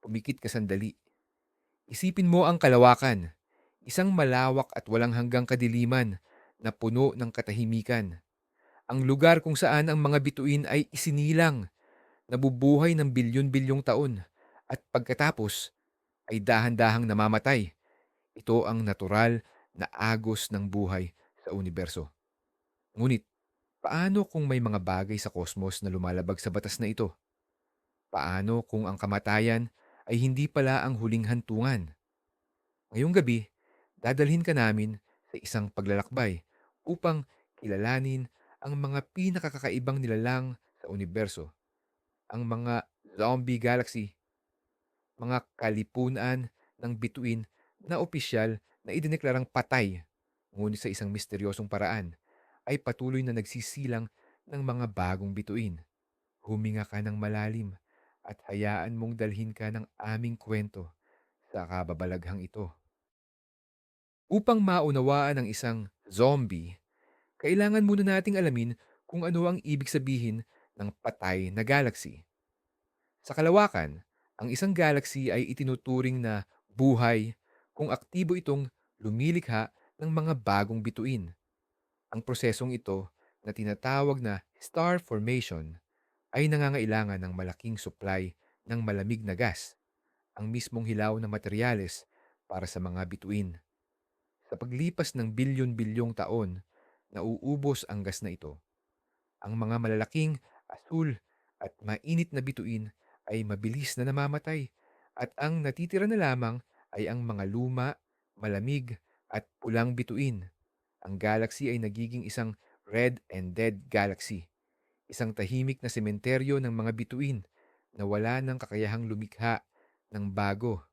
pumikit ka sandali. Isipin mo ang kalawakan, isang malawak at walang hanggang kadiliman na puno ng katahimikan. Ang lugar kung saan ang mga bituin ay isinilang, nabubuhay ng bilyon-bilyong taon, at pagkatapos ay dahan-dahang namamatay. Ito ang natural na agos ng buhay sa universo. Ngunit, paano kung may mga bagay sa kosmos na lumalabag sa batas na ito? Paano kung ang kamatayan ay hindi pala ang huling hantungan? Ngayong gabi, dadalhin ka namin sa isang paglalakbay upang kilalanin ang mga pinakakakaibang nilalang sa universo, ang mga zombie galaxy, mga kalipunan ng bituin na opisyal na idineklarang patay, ngunit sa isang misteryosong paraan ay patuloy na nagsisilang ng mga bagong bituin. Huminga ka ng malalim at hayaan mong dalhin ka ng aming kwento sa kababalaghang ito. Upang maunawaan ang isang zombie, kailangan muna nating alamin kung ano ang ibig sabihin ng patay na galaxy. Sa kalawakan, ang isang galaxy ay itinuturing na buhay kung aktibo itong lumilikha ng mga bagong bituin. Ang prosesong ito na tinatawag na star formation ay nangangailangan ng malaking supply ng malamig na gas, ang mismong hilaw na materyales para sa mga bituin. Sa paglipas ng bilyon-bilyong taon, nauubos ang gas na ito. Ang mga malalaking, asul at mainit na bituin ay mabilis na namamatay at ang natitira na lamang ay ang mga luma, malamig at pulang bituin. Ang galaxy ay nagiging isang red and dead galaxy, isang tahimik na sementeryo ng mga bituin na wala ng kakayahang lumikha ng bago.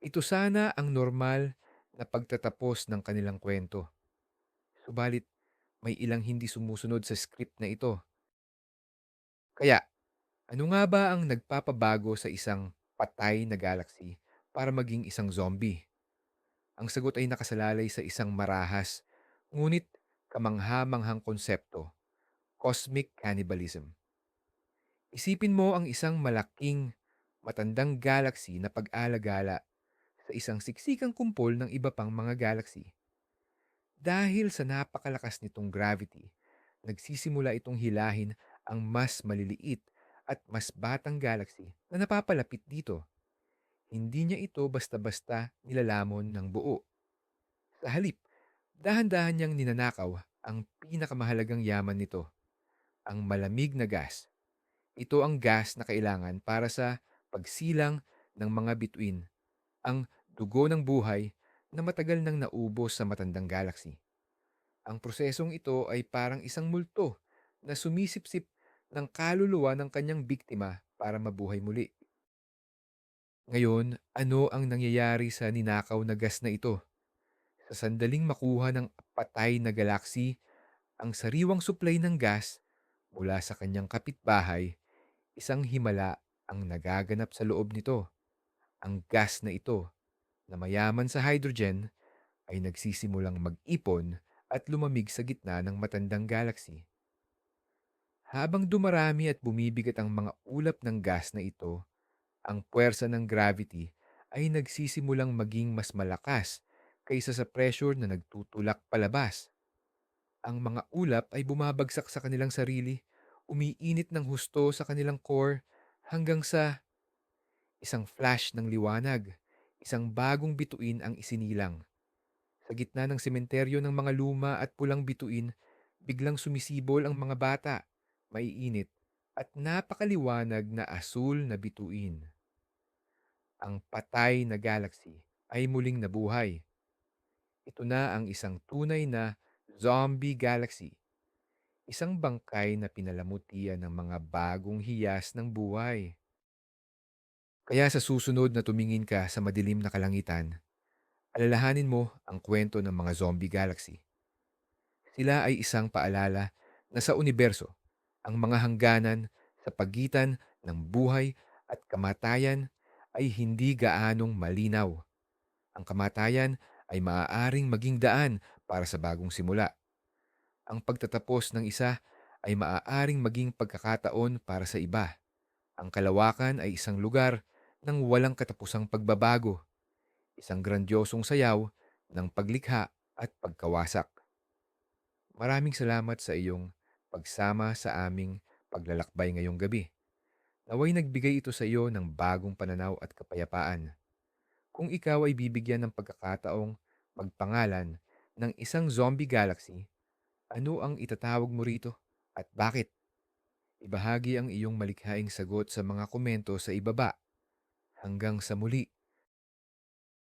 Ito sana ang normal na pagtatapos ng kanilang kwento. Subalit, may ilang hindi sumusunod sa script na ito. Kaya, ano nga ba ang nagpapabago sa isang patay na galaxy para maging isang zombie? Ang sagot ay nakasalalay sa isang marahas, ngunit kamangha-manghang konsepto, cosmic cannibalism. Isipin mo ang isang malaking, matandang galaxy na pag-alagala sa isang siksikang kumpol ng iba pang mga galaxy. Dahil sa napakalakas nitong gravity, nagsisimula itong hilahin ang mas maliliit at mas batang galaxy na napapalapit dito. Hindi niya ito basta-basta nilalamon ng buo. Sa halip, dahan-dahan niyang ninanakaw ang pinakamahalagang yaman nito, ang malamig na gas. Ito ang gas na kailangan para sa pagsilang ng mga bituin, ang dugo ng buhay na matagal nang naubos sa matandang galaxy. Ang prosesong ito ay parang isang multo na sumisipsip ng kaluluwa ng kanyang biktima para mabuhay muli. Ngayon, ano ang nangyayari sa ninakaw na gas na ito? Sa sandaling makuha ng patay na galaksi ang sariwang supply ng gas mula sa kanyang kapitbahay, isang himala ang nagaganap sa loob nito. Ang gas na ito, na mayaman sa hydrogen, ay nagsisimulang mag-ipon at lumamig sa gitna ng matandang galaxy. Habang dumarami at bumibigat ang mga ulap ng gas na ito, ang puwersa ng gravity ay nagsisimulang maging mas malakas kaysa sa pressure na nagtutulak palabas. Ang mga ulap ay bumabagsak sa kanilang sarili, umiinit ng husto sa kanilang core hanggang sa isang flash ng liwanag, isang bagong bituin ang isinilang. Sa gitna ng sementeryo ng mga luma at pulang bituin, biglang sumisibol ang mga bata, maiinit, at napakaliwanag na asul na bituin. Ang patay na galaxy ay muling nabuhay. Ito na ang isang tunay na zombie galaxy, isang bangkay na pinalamutian ng mga bagong hiyas ng buhay. Kaya sa susunod na tumingin ka sa madilim na kalangitan, alalahanin mo ang kwento ng mga zombie galaxy. Sila ay isang paalala na sa universo, ang mga hangganan sa pagitan ng buhay at kamatayan ay hindi gaanong malinaw. Ang kamatayan ay maaaring maging daan para sa bagong simula. Ang pagtatapos ng isa ay maaaring maging pagkakataon para sa iba. Ang kalawakan ay isang lugar ng walang katapusang pagbabago, isang grandiosong sayaw ng paglikha at pagkawasak. Maraming salamat sa iyong pagsama sa aming paglalakbay ngayong gabi. Naway nagbigay ito sa iyo ng bagong pananaw at kapayapaan. Kung ikaw ay bibigyan ng pagkakataong magpangalan ng isang zombie galaxy, ano ang itatawag mo rito at bakit? Ibahagi ang iyong malikhaing sagot sa mga komento sa ibaba. Hanggang sa muli.